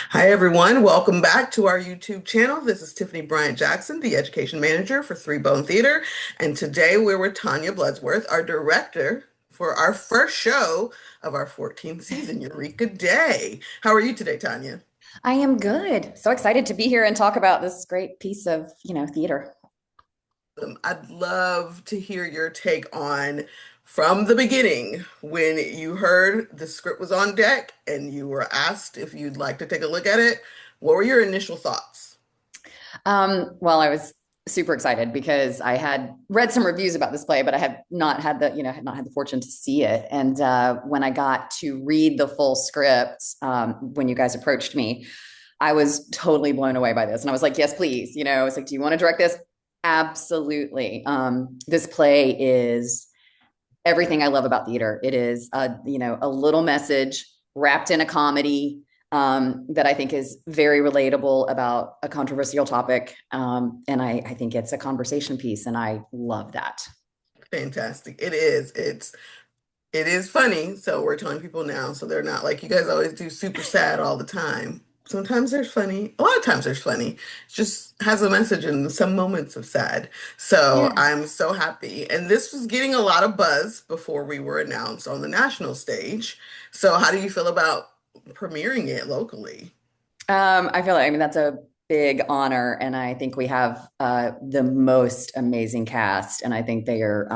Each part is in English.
Hi, everyone. Welcome back to our YouTube channel. This is Tiffany Bryant Jackson, the Education Manager for Three Bone Theater. And today we're with Tonya Bludsworth, our director for our first show of our 14th season, Eureka Day. How are you today, Tonya? I am good. So excited to be here and talk about this great piece of, theater. I'd love to hear your take on from the beginning when you heard the script was on deck and you were asked if you'd like to take a look at it. What were your initial thoughts? Well, I was super excited because I had read some reviews about this play, but I had not had had not had the fortune to see it. And when I got to read the full script, when you guys approached me, I was totally blown away by this. And I was like, yes, please. I was like, do you want to direct this? Absolutely. This play is everything I love about theater. It is a little message wrapped in a comedy that I think is very relatable about a controversial topic. And I think it's a conversation piece, and I love that. Fantastic. It is. It is funny, so we're telling people now, so they're not like you guys always do super sad all the time. Sometimes there's funny. A lot of times there's funny. It just has a message in some moments of sad. So Yeah. I'm so happy. And this was getting a lot of buzz before we were announced on the national stage. So how do you feel about premiering it locally? I feel like, that's a big honor. And I think we have the most amazing cast. And I think they are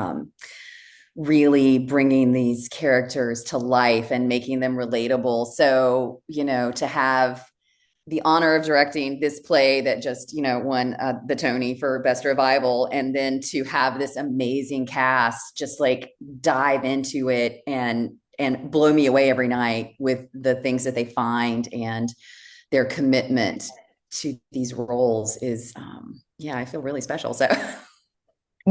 really bringing these characters to life and making them relatable. So, to have the honor of directing this play that just won the Tony for best revival, and then to have this amazing cast just like dive into it and blow me away every night with the things that they find and their commitment to these roles is yeah, I feel really special. So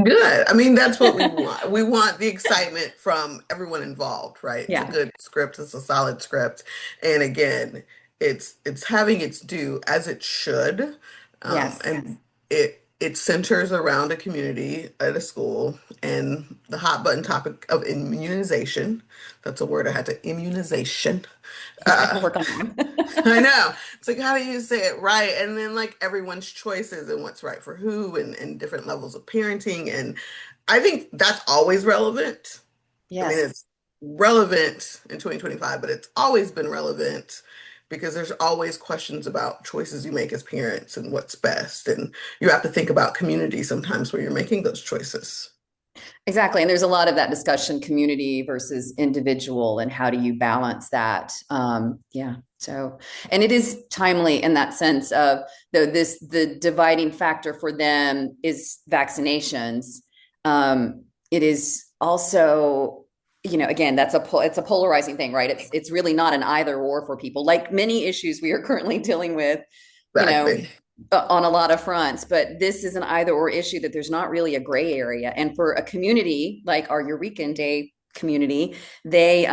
Good. I mean, that's what we want. We want the excitement from everyone involved, right? It's a yeah. good script, it's a solid script. And again, it's having its due as it should. Yes. And it centers around a community at a school and the hot button topic of immunization. That's a word I had to immunization. I Uh, can work on that I one. know. It's like, how do you say it right? And then, like, everyone's choices and what's right for who and different levels of parenting. And I think that's always relevant. I mean, Yes. it's relevant in 2025, but it's always been relevant because there's always questions about choices you make as parents and what's best. And you have to think about community sometimes when you're making those choices. Exactly. And there's a lot of that discussion, community versus individual, and how do you balance that? Yeah. So, and it is timely in that sense of, though the dividing factor for them is vaccinations. It is also, again, it's a polarizing thing, right? It's really not an either or for people, like many issues we are currently dealing with, you know, Exactly. on a lot of fronts, but this is an either or issue that there's not really a gray area. And for a community like our Eureka Day community, they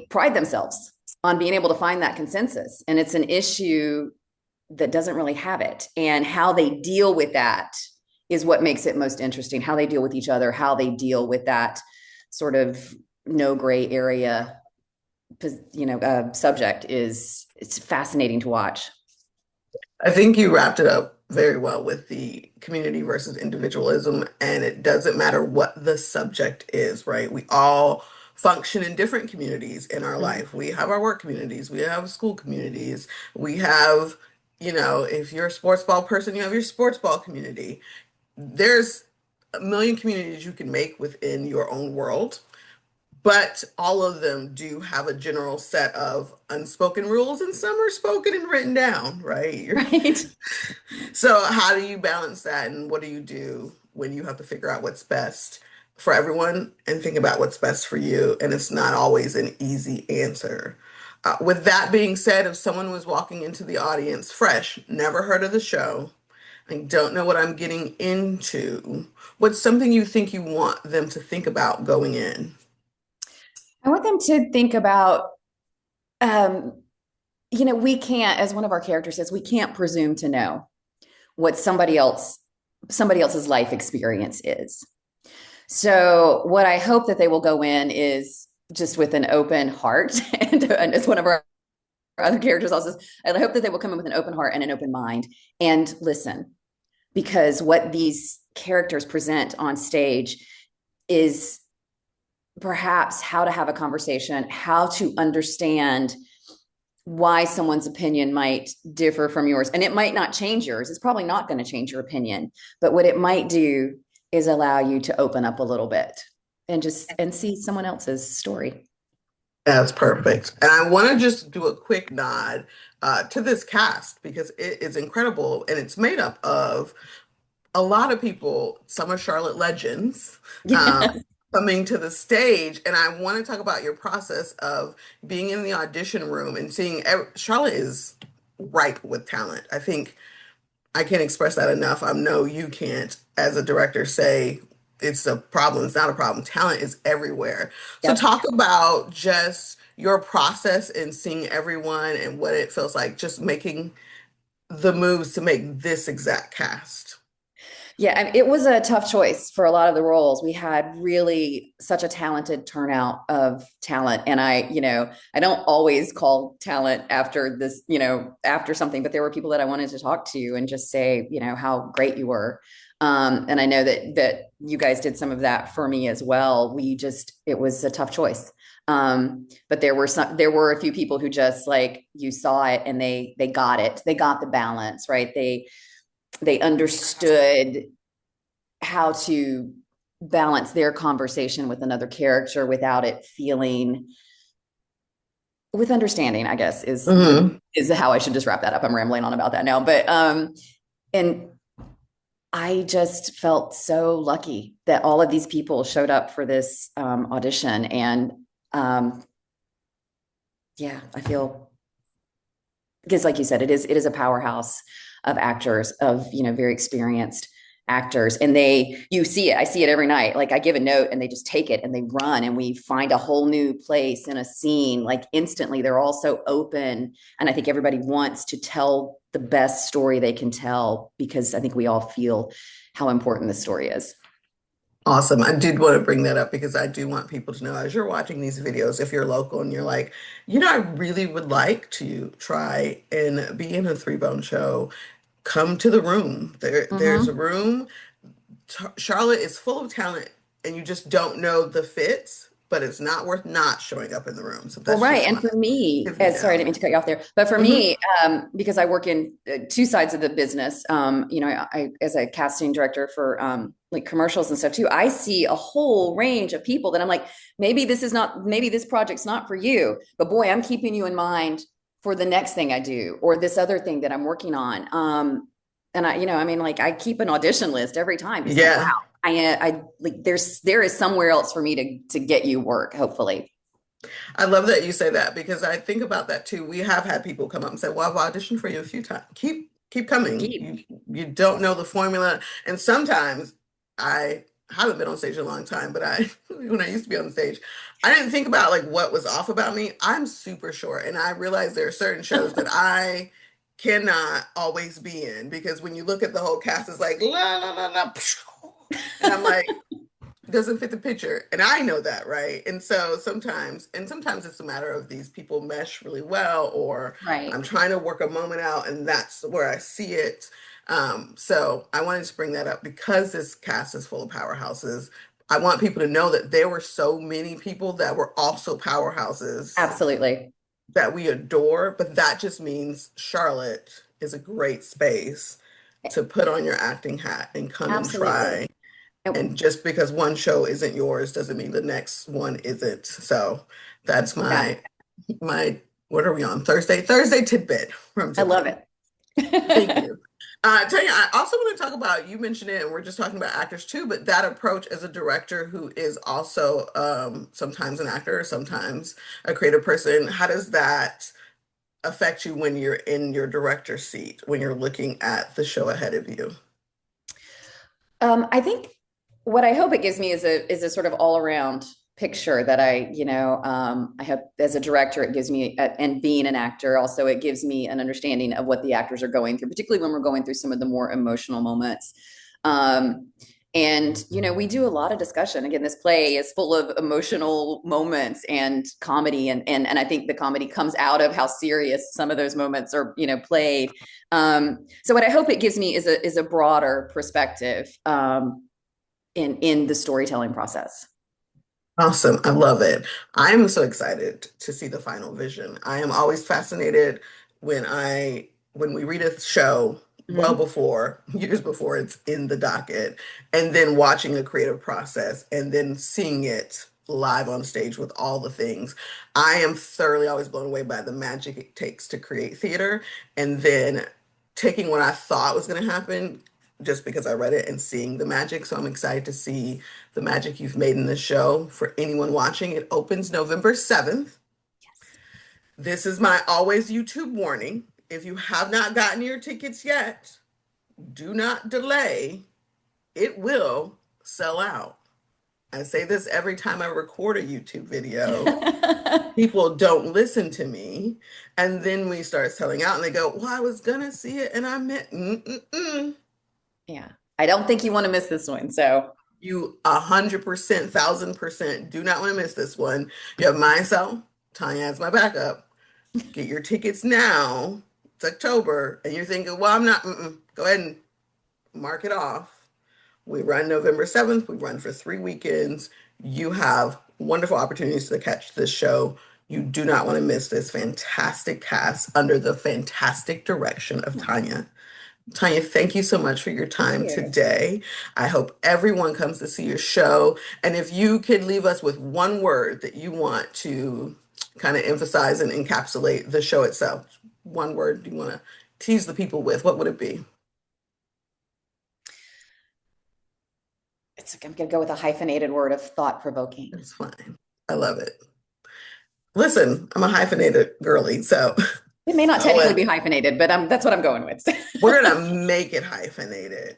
pride themselves on being able to find that consensus. And it's an issue that doesn't really have it. And how they deal with that is what makes it most interesting. How they deal with each other, how they deal with that sort of no gray area, subject it's fascinating to watch. I think you wrapped it up very well with the community versus individualism, and it doesn't matter what the subject is, right? We all function in different communities in our Mhm. life. We have our work communities, we have school communities, we have, if you're a sports ball person, you have your sports ball community. There's a million communities you can make within your own world. But all of them do have a general set of unspoken rules, and some are spoken and written down, right? Right. So, how do you balance that, and what do you do when you have to figure out what's best for everyone and think about what's best for you? And it's not always an easy answer. With that being said, if someone was walking into the audience fresh, never heard of the show, I don't know what I'm getting into, what's something you think you want them to think about going in? I want them to think about, um, we can't, as one of our characters says, we can't presume to know what somebody else's life experience is. So what I hope that they will go in is just with an open heart, and as one of our other characters also says, I hope that they will come in with an open heart and an open mind and listen, because what these characters present on stage is perhaps how to have a conversation, how to understand why someone's opinion might differ from yours. And it might not change yours. It's probably not going to change your opinion. But what it might do is allow you to open up a little bit and just and see someone else's story. That's perfect. And I want to just do a quick nod to this cast because it is incredible and it's made up of a lot of people. Some are Charlotte legends um, Yes. coming to the stage. And I want to talk about your process of being in the audition room and seeing Charlotte is ripe with talent. I think I can't express that enough. I know you can't, as a director, say it's a problem. It's not a problem. Talent is everywhere. So Yep. talk about just your process in seeing everyone and what it feels like just making the moves to make this exact cast. Yeah, it was a tough choice for a lot of the roles. We had really such a talented turnout of talent. And I don't always call talent after this, after something, but there were people that I wanted to talk to and just say, how great you were. And I know that you guys did some of that for me as well. It was a tough choice. But there were a few people who just like you saw it and they got it. They got the balance, right? They understood how to balance their conversation with another character without it feeling with understanding, I guess, Hmm. is how I should just wrap that up. I'm rambling on about that now. But and I just felt so lucky that all of these people showed up for this audition. And um yeah, I feel because like you said, it is a powerhouse of actors, of very experienced actors, and you see it. I see it every night. Like I give a note and they just take it and they run, and we find a whole new place in a scene like instantly. They're all so open, and I think everybody wants to tell the best story they can tell because I think we all feel how important this story is. Awesome. I did want to bring that up because I do want people to know as you're watching these videos, if you're local and you're like, I really would like to try and be in a Three Bone show, come to the room. There's a Mm-hmm. room. Charlotte is full of talent and you just don't know the fits, but it's not worth not showing up in the room. So Well, that's right. just And my for me, give you sorry, I didn't down. mean to cut you off there, but for Hmm. me, because I work in two sides of the business, as a casting director for like commercials and stuff too, I see a whole range of people that I'm like, maybe this project's not for you, but boy, I'm keeping you in mind for the next thing I do or this other thing that I'm working on. And like I keep an audition list every time because I'm like, wow, Yeah. I like there is somewhere else for me to get you work, hopefully. I love that you say that because I think about that too. We have had people come up and say, "Well, I've auditioned for you a few times. Keep coming. Keep. You don't Yes. know the formula." And sometimes I haven't been on stage in a long time, but I when I used to be on stage, I didn't think about like what was off about me. I'm super short, and I realize there are certain shows that I cannot always be in because when you look at the whole cast, it's like la la la la, and I'm like doesn't fit the picture. And I know that, right? And so sometimes it's a matter of these people mesh really well, or I'm Right. trying to work a moment out and that's where I see it. So I wanted to bring that up because this cast is full of powerhouses. I want people to know that there were so many people that were also powerhouses Absolutely. that we adore, but that just means Charlotte is a great space to put on your acting hat and come and Absolutely. try, And- and just because one show isn't yours doesn't mean the next one isn't. So that's Yeah, my what are we on? Thursday? Thursday tidbit from I love Tiffany. Thank it. you. Tanya, I also want to talk about, you mentioned it, and we're just talking about actors too, but that approach as a director who is also sometimes an actor, sometimes a creative person, how does that affect you when you're in your director seat, when you're looking at the show ahead of you? I think what I hope it gives me is a sort of all around picture that I hope as a director it gives me and being an actor also it gives me an understanding of what the actors are going through, particularly when we're going through some of the more emotional moments. Um, And, we do a lot of discussion. Again, this play is full of emotional moments and comedy. And I think the comedy comes out of how serious some of those moments are, played. So what I hope it gives me is a broader perspective in the storytelling process. Awesome. I love it. I'm so excited to see the final vision. I am always fascinated when we read a show well Mm-hmm. before, years before it's in the docket, and then watching a creative process and then seeing it live on stage with all the things. I am thoroughly always blown away by the magic it takes to create theater and then taking what I thought was going to happen just because I read it and seeing the magic. So I'm excited to see the magic you've made in this show. For anyone watching, it opens November 7th. Yes. This is my always YouTube warning. If you have not gotten your tickets yet, do not delay. It will sell out. I say this every time I record a YouTube video. People don't listen to me. And then we start selling out and they go, well, I was gonna see it and I meant, mm-mm-mm. Yeah. I don't think you want to miss this one. So, You 100%, 1000% do not want to miss this one. You have myself, Tanya as my backup. Get your tickets now. It's October, and you're thinking, well, I'm not. Go ahead and mark it off. We run November 7th. We run for 3 weekends. You have wonderful opportunities to catch this show. You do not want to miss this fantastic cast under the fantastic direction of Tanya. Tanya, thank you so much for your thank time you. today. I hope everyone comes to see your show. And if you could leave us with one word that you want to kind of emphasize and encapsulate the show itself, one word you want to tease the people with, what would it be? I'm going to go with a hyphenated word of thought provoking. That's fine. I love it. Listen, I'm a hyphenated girly, so It may not so technically be hyphenated, but that's what I'm going with. we're gonna make it hyphenated.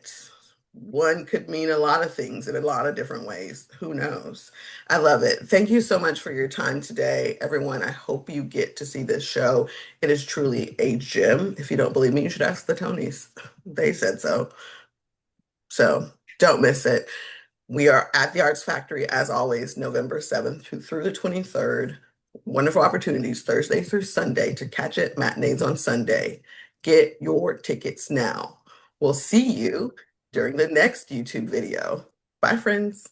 One could mean a lot of things in a lot of different ways. Who knows? I love it. Thank you so much for your time today, everyone. I hope you get to see this show. It is truly a gem. If you don't believe me, you should ask the Tonys. They said so. So don't miss it. We are at the Arts Factory, as always, November 7th through the 23rd. Wonderful opportunities Thursday through Sunday to catch it, matinees on Sunday. Get your tickets now. We'll see you during the next YouTube video. Bye, friends.